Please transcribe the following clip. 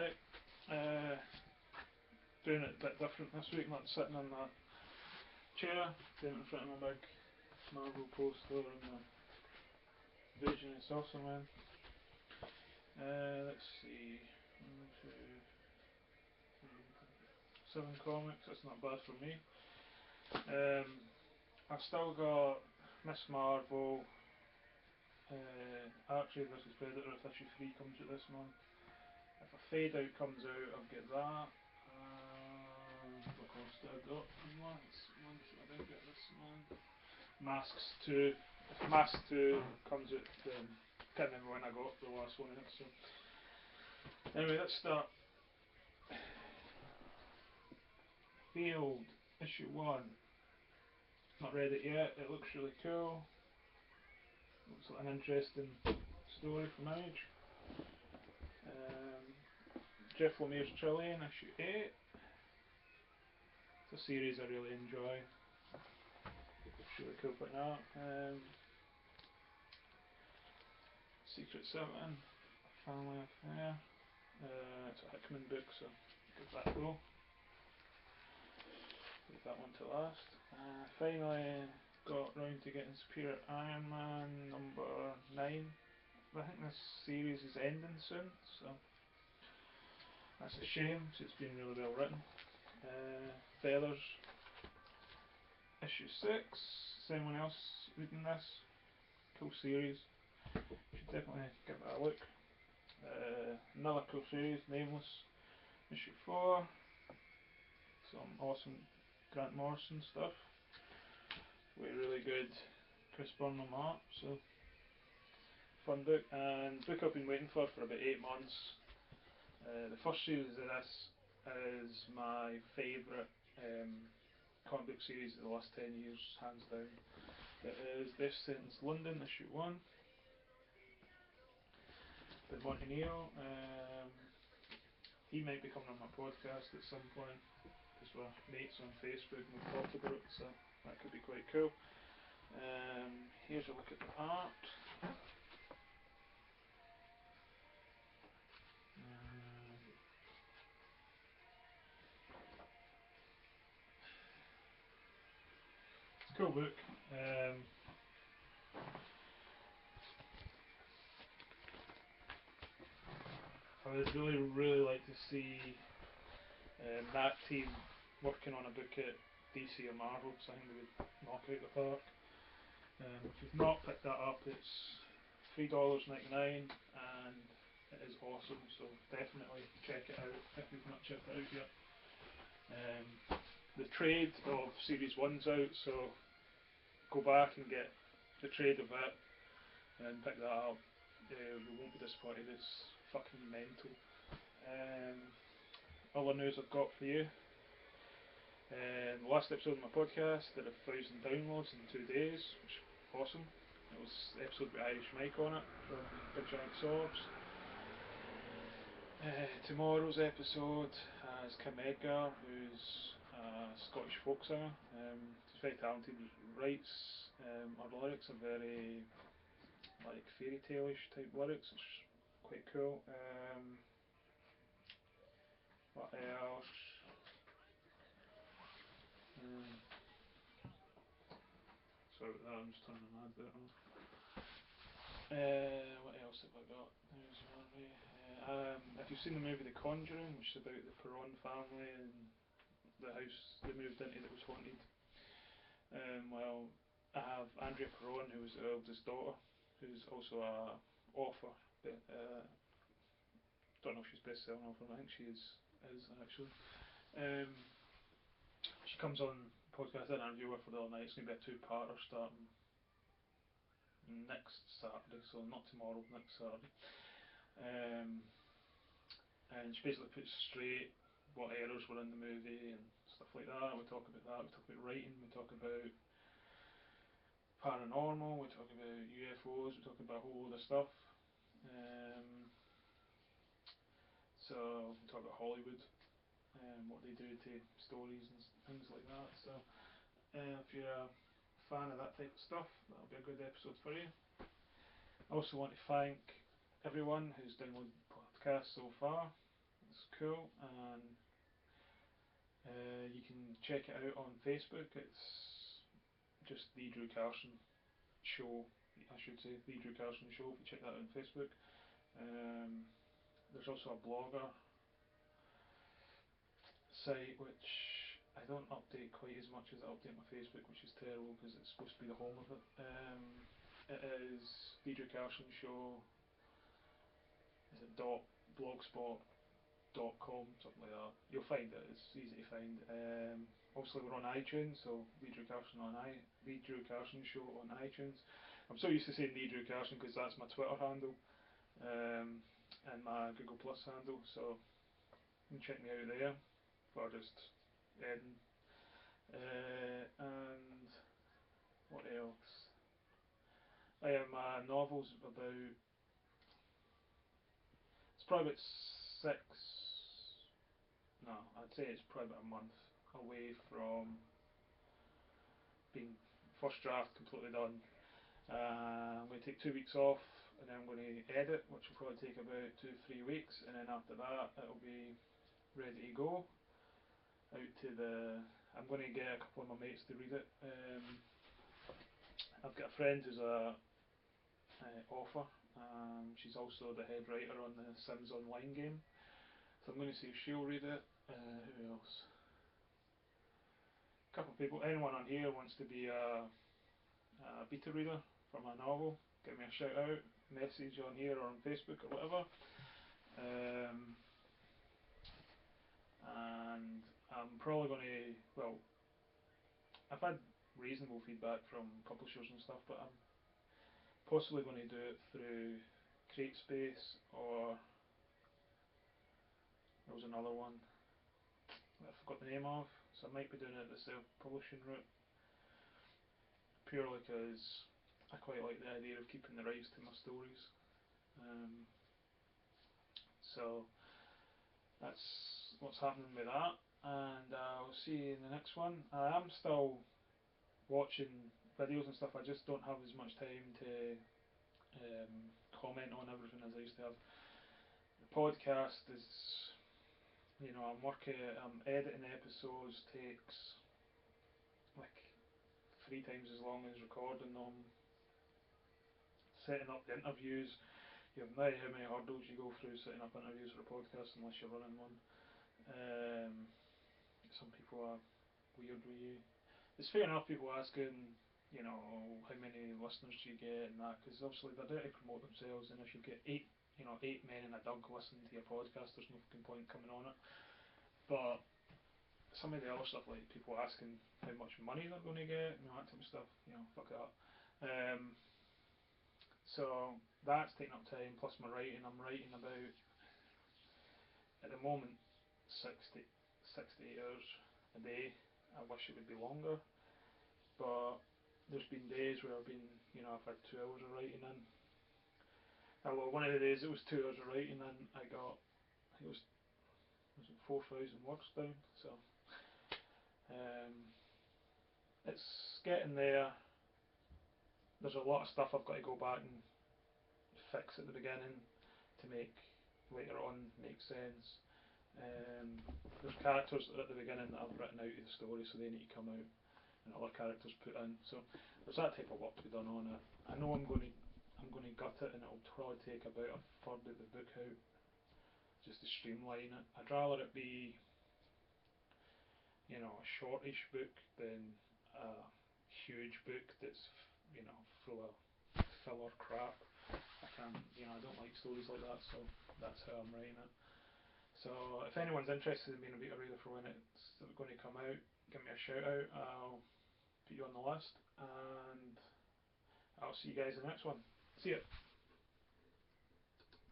Right. Doing it a bit different this week, not sitting in my chair, doing it in front of my big Marvel poster and my Vision of Saucer Man. Let's see. 7 comics, that's not bad for me. I've still got Miss Marvel, Archie vs Predator if issue 3 comes out this month. If a Fade Out comes out, I'll get that. What else did I got from last month? I didn't get this month. Masks 2. If Mask 2 comes out, then I can't remember when I got the last one out. So anyway, let's start. Field issue 1. Not read it yet. It looks really cool. Looks like an interesting story from Image. Jeff Lemire's Trillion issue 8. It's a series I really enjoy. It's really cool putting out. Secret 7, Family Affair. It's a Hickman book, so give that a go. Leave that one to last. Finally got round to getting Superior Iron Man number 9. I think this series is ending soon, so that's a shame, because it's been really well written. Feathers issue 6. Is anyone else reading this? Cool series. Should definitely give it a look. Another cool series, Nameless issue 4. Some awesome Grant Morrison stuff with really good Chris Burnham art, so fun book. And book I've been waiting for about 8 months. The first series of this is my favourite comic book series of the last 10 years, hands down. It is Death Sentence London issue 1 by Montenegro. He might be coming on my podcast at some point, because we're mates on Facebook and we've talked about it, so that could be quite cool. Here's a look at the art. It's a cool book. I would really like to see that team working on a book at DC or Marvel, because I think they would knock out the park. If you've not picked that up, it's $3.99 and it is awesome, so definitely check it out if you've not checked it out yet. The trade of Series 1's out, so go back and get the trade of it and pick that up. We won't be disappointed, it's fucking mental. Other news I've got for you. The last episode of my podcast did 1,000 downloads in 2 days, which is awesome. It was the episode with Irish Mike on it from Big Giant Sobs. Tomorrow's episode has Kim Edgar, who's a Scottish folk singer. He's very talented. He writes, our lyrics are very like fairy tale-ish type lyrics. It's quite cool. What else? Sorry about that, I'm just turning an advert on. What else have I got? If you've seen the movie The Conjuring, which is about the Perron family and the house they moved into that was haunted, well, I have Andrea Perron, who was the eldest daughter, who's also a author, but don't know if she's best-selling author. I think she is actually. She comes on the podcast. I did an interview with her the other night. It's going to be a 2-parter starting next Saturday, so not tomorrow, next Saturday. And she basically puts straight what errors were in the movie and stuff like that. We talk about that. We talk about writing. We talk about paranormal. We talk about UFOs. We talk about a whole load of stuff. So we talk about Hollywood and what they do to stories and things like that. So if you're a fan of that type of stuff, that'll be a good episode for you. I also want to thank everyone who's downloaded the podcast so far. It's It's cool, and you can check it out on Facebook. It's just the Drew Carson Show, I should say, the Drew Carson Show. If you check that out on Facebook, um, there's also a blogger site which I don't update quite as much as I update my Facebook, which is terrible because it's supposed to be the home of it. It is the Drew Carson Show. Is it .blogspot.com, something like that. You'll find it. It's easy to find. Obviously, we're on iTunes, so the Drew Carson the Drew Carson Show on iTunes. I'm so used to saying the Drew Carson because that's my Twitter handle, and my Google Plus handle. So you can check me out there for just Eden. And what else? My novel's about. It's probably about six. No, I'd say it's probably about a month away from being first draft completely done. I'm going to take 2 weeks off, and then I'm going to edit, which will probably take about 2 3 weeks, and then after that it'll be ready to go out to the. I'm going to get a couple of my mates to read it. I've got a friend who's a author. She's also the head writer on the Sims Online game, so I'm going to see if she'll read it. Who else? A couple of people. Anyone on here wants to be a beta reader for my novel, give me a shout out, message on here or on Facebook or whatever. And I'm probably going to, well, I've had reasonable feedback from publishers and stuff, but I'm possibly going to do it through CreateSpace, or there was another one that I forgot the name of, so I might be doing it the self-publishing route, purely because I quite like the idea of keeping the rights to my stories. So that's what's happening with that, and I'll see you in the next one. I am still watching videos and stuff. I just don't have as much time to comment on everything as I used to have. The podcast is, I'm editing episodes takes like 3 times as long as recording them. Setting up the interviews, you have no idea how many hurdles you go through setting up interviews for a podcast unless you're running one. Some people are weird with you. It's fair enough people asking, how many listeners do you get and that, because obviously they're there to promote themselves, and if you've got eight men and a dog listening to your podcast, there's no fucking point coming on it. But some of the other stuff, like people asking how much money they're going to get, that type of stuff, fuck that. So that's taking up time, plus my writing. I'm writing about, at the moment, 60, 8 hours a day. I wish it would be longer, but there's been days where I've had 2 hours of writing in. Well, one of the days it was 2 hours of writing in, I got, I think was it 4,000 words down. So um, it's getting there. There's a lot of stuff I've got to go back and fix at the beginning to make later on make sense. There's characters that are at the beginning that I've written out of the story, so they need to come out, and other characters put in. So there's that type of work to be done on it. I know I'm going to gut it, and it'll probably take about a third of the book out just to streamline it. I'd rather it be, a shortish book than a huge book that's, full of filler crap. I can't, I don't like stories like that, so that's how I'm writing it. So if anyone's interested in being a beta reader for when it's going to come out, give me a shout out. I'll put you on the list, and I'll see you guys in the next one. See ya.